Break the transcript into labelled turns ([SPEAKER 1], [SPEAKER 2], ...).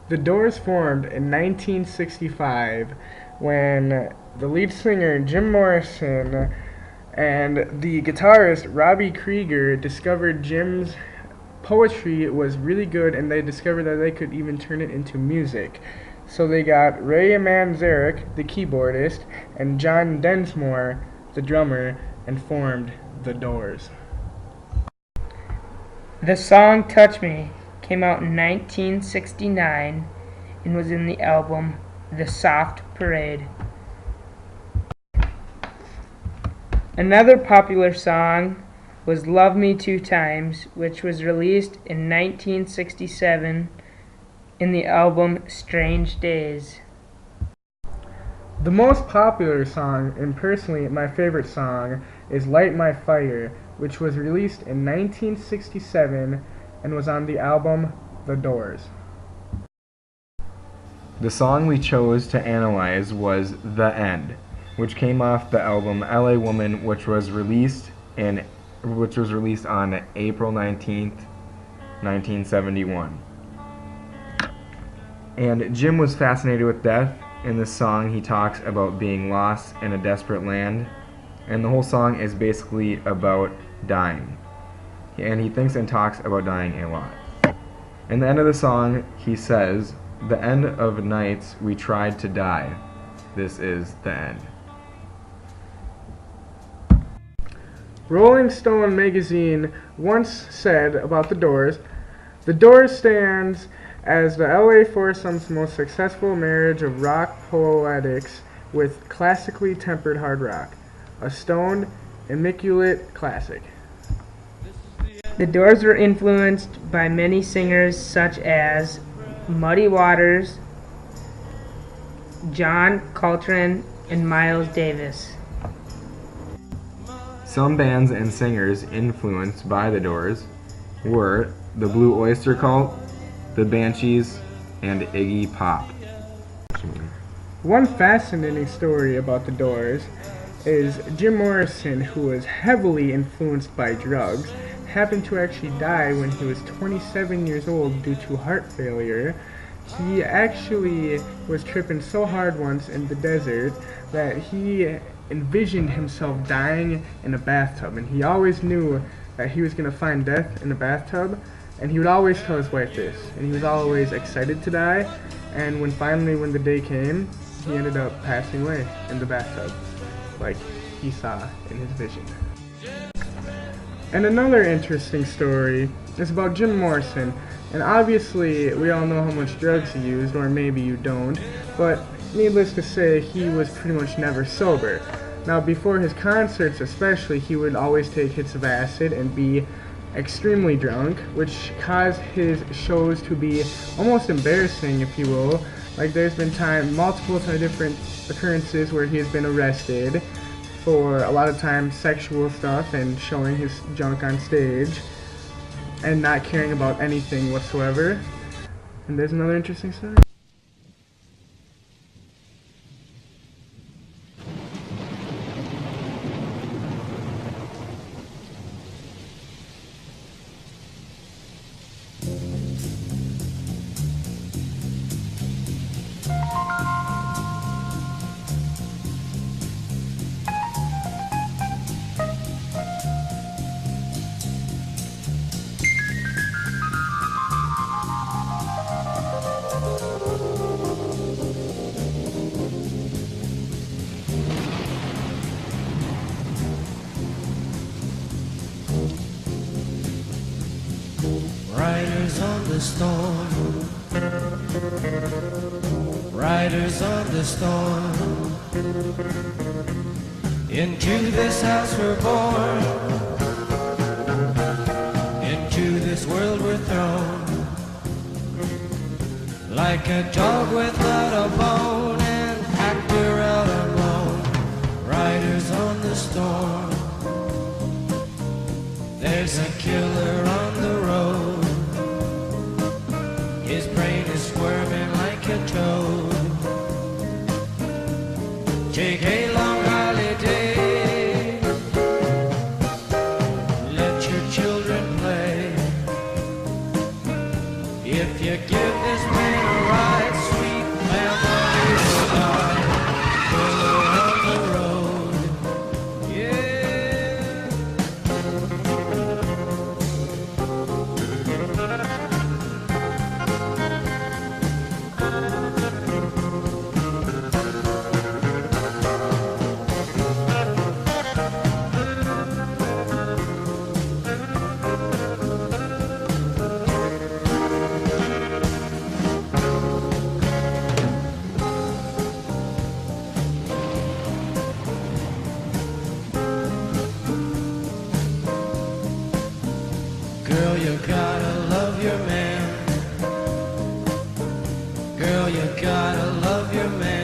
[SPEAKER 1] The Doors formed in 1965 when the lead singer Jim Morrison and the guitarist Robbie Krieger discovered Jim's poetry was really good and they discovered that they could even turn it into music. So they got Ray Manzarek, the keyboardist, and John Densmore, the drummer, and formed The Doors.
[SPEAKER 2] The song "Touch Me" came out in 1969 and was in the album "The Soft Parade." Another popular song was "Love Me Two Times," which was released in 1967 in the album "Strange Days."
[SPEAKER 1] The most popular song, and personally my favorite song, is Light My Fire, which was released in 1967 and was on the album The Doors.
[SPEAKER 3] The song we chose to analyze was "The End," which came off the album "LA Woman," which was released on April 19th, 1971. And Jim was fascinated with death. In this song, he talks about being lost in a desperate land, and the whole song is basically about dying. And he thinks and talks about dying a lot. In the end of the song, he says, "The end of nights we tried to die. This is the end."
[SPEAKER 1] Rolling Stone magazine once said about The Doors, "The Doors stands as the LA foursome's most successful marriage of rock poetics with classically tempered hard rock. A stoned, immaculate classic."
[SPEAKER 2] The Doors were influenced by many singers such as Muddy Waters, John Coltrane, and Miles Davis.
[SPEAKER 3] Some bands and singers influenced by The Doors were the Blue Oyster Cult, the Banshees, and Iggy Pop.
[SPEAKER 1] One fascinating story about The Doors is Jim Morrison, who was heavily influenced by drugs, happened to actually die when he was 27 years old due to heart failure. He actually was tripping so hard once in the desert that he envisioned himself dying in a bathtub, and he always knew that he was going to find death in a bathtub, and he would always tell his wife this, and he was always excited to die, and when the day came, he ended up passing away in the bathtub, like he saw in his vision. And another interesting story is about Jim Morrison, and obviously we all know how much drugs he used, or maybe you don't, but needless to say, he was pretty much never sober. Now, before his concerts especially, he would always take hits of acid and be extremely drunk, which caused his shows to be almost embarrassing, if you will. Like, there's been multiple different occurrences where he has been arrested for a lot of times sexual stuff and showing his junk on stage and not caring about anything whatsoever. And there's another interesting story.
[SPEAKER 4] Riders on the storm, riders on the storm. Into this house we're born, into this world we're thrown. Like a dog without a bone, an actor out alone. Riders on the storm, there's a killer on the road. His brain is squirming like a toad. Take a long holiday, let your children play. If you give this man a ride, you gotta love your man.